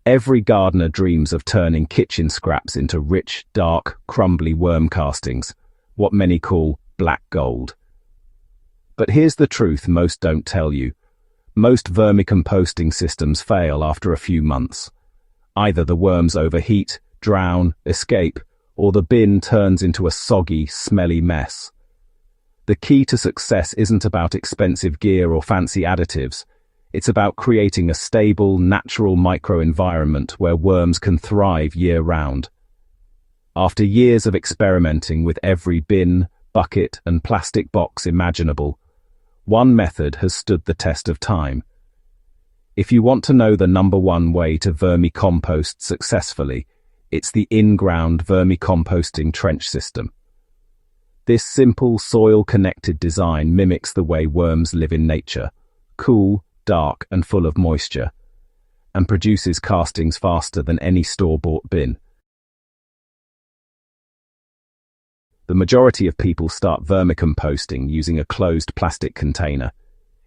Every gardener dreams of turning kitchen scraps into rich, dark, crumbly worm castings, what many call black gold. But here's the truth most don't tell you. Most vermicomposting systems fail after a few months. Either the worms overheat, drown, escape, or the bin turns into a soggy, smelly mess. The key to success isn't about expensive gear or fancy additives. It's about creating a stable, natural microenvironment where worms can thrive year-round. After years of experimenting with every bin, bucket, and plastic box imaginable, one method has stood the test of time. If you want to know the #1 way to vermicompost successfully, it's the in-ground vermicomposting trench system. This simple, soil-connected design mimics the way worms live in nature, cool, dark, and full of moisture, and produces castings faster than any store-bought bin. The majority of people start vermicomposting using a closed plastic container.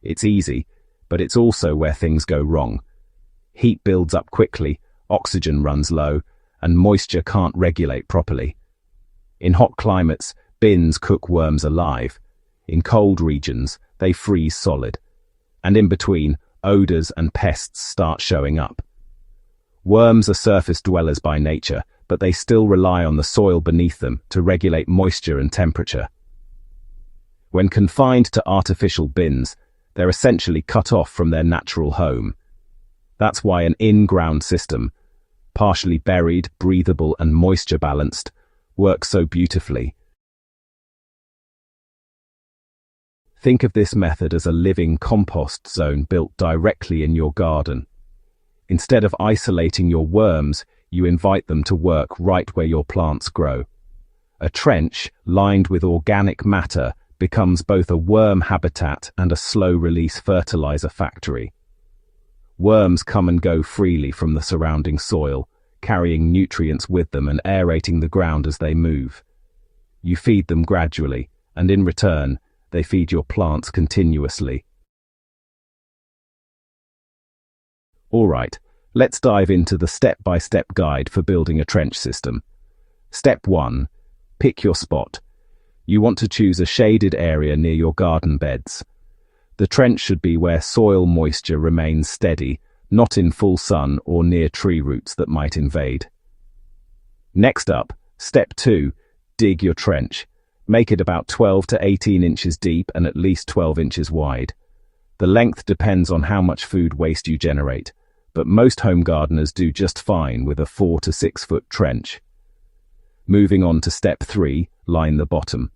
It's easy, but it's also where things go wrong. Heat builds up quickly, oxygen runs low, and moisture can't regulate properly. In hot climates, bins cook worms alive. In cold regions, they freeze solid. And in between, odors and pests start showing up. Worms are surface dwellers by nature, but they still rely on the soil beneath them to regulate moisture and temperature. When confined to artificial bins, they're essentially cut off from their natural home. That's why an in-ground system, partially buried, breathable, and moisture-balanced, works so beautifully. Think of this method as a living compost zone built directly in your garden. Instead of isolating your worms, you invite them to work right where your plants grow. A trench, lined with organic matter, becomes both a worm habitat and a slow-release fertilizer factory. Worms come and go freely from the surrounding soil, carrying nutrients with them and aerating the ground as they move. You feed them gradually, and in return, they feed your plants continuously. All right, let's dive into the step-by-step guide for building a trench system. Step 1. Pick your spot. You want to choose a shaded area near your garden beds. The trench should be where soil moisture remains steady, not in full sun or near tree roots that might invade. Next up, step 2. Dig your trench. Make it about 12 to 18 inches deep and at least 12 inches wide. The length depends on how much food waste you generate, but most home gardeners do just fine with a 4 to 6 foot trench. Moving on to step 3, line the bottom.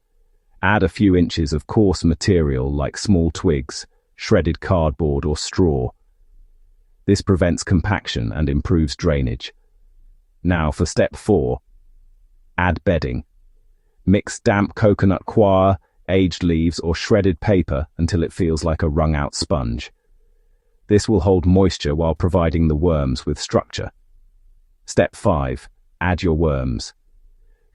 Add a few inches of coarse material like small twigs, shredded cardboard or straw. This prevents compaction and improves drainage. Now for step 4, add bedding. Mix damp coconut coir, aged leaves or shredded paper until it feels like a wrung-out sponge. This will hold moisture while providing the worms with structure. Step 5. Add your worms.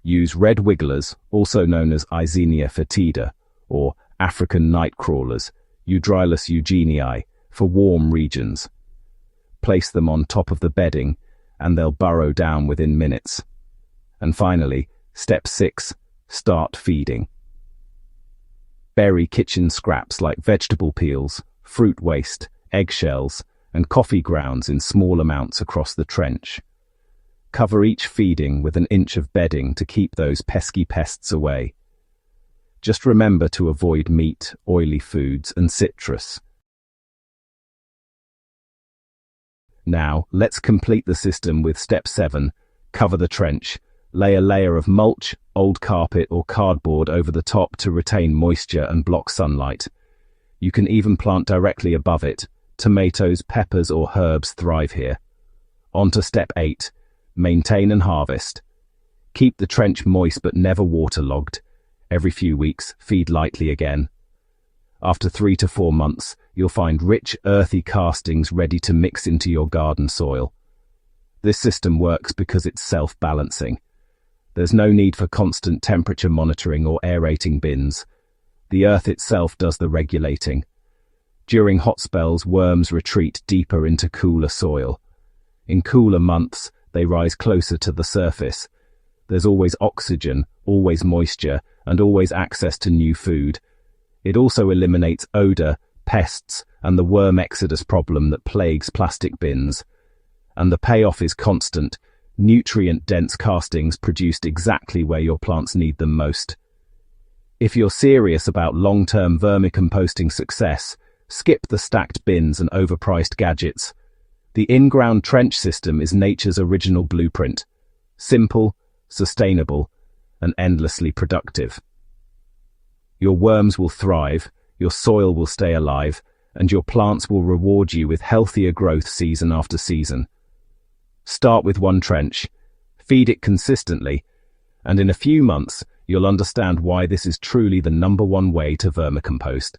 Use red wigglers, also known as Eisenia foetida, or African night crawlers, Eudrilus eugenii, for warm regions. Place them on top of the bedding, and they'll burrow down within minutes. And finally, step 6. Start feeding. Bury kitchen scraps like vegetable peels, fruit waste, eggshells, and coffee grounds in small amounts across the trench. Cover each feeding with an inch of bedding to keep those pesky pests away. Just remember to avoid meat, oily foods, and citrus. Now, let's complete the system with step 7. Cover the trench. Lay a layer of mulch, old carpet, or cardboard over the top to retain moisture and block sunlight. You can even plant directly above it. Tomatoes, peppers, or herbs thrive here. On to step 8. Maintain and harvest. Keep the trench moist but never waterlogged. Every few weeks, feed lightly again. After 3 to 4 months, you'll find rich, earthy castings ready to mix into your garden soil. This system works because it's self-balancing. There's no need for constant temperature monitoring or aerating bins. The earth itself does the regulating. During hot spells, worms retreat deeper into cooler soil. In cooler months, they rise closer to the surface. There's always oxygen, always moisture, and always access to new food. It also eliminates odor, pests, and the worm exodus problem that plagues plastic bins. And the payoff is constant, nutrient-dense castings produced exactly where your plants need them most. If you're serious about long-term vermicomposting success, skip the stacked bins and overpriced gadgets. The in-ground trench system is nature's original blueprint. Simple, sustainable, and endlessly productive. Your worms will thrive, your soil will stay alive, and your plants will reward you with healthier growth season after season. Start with one trench, feed it consistently, and in a few months, you'll understand why this is truly the #1 way to vermicompost.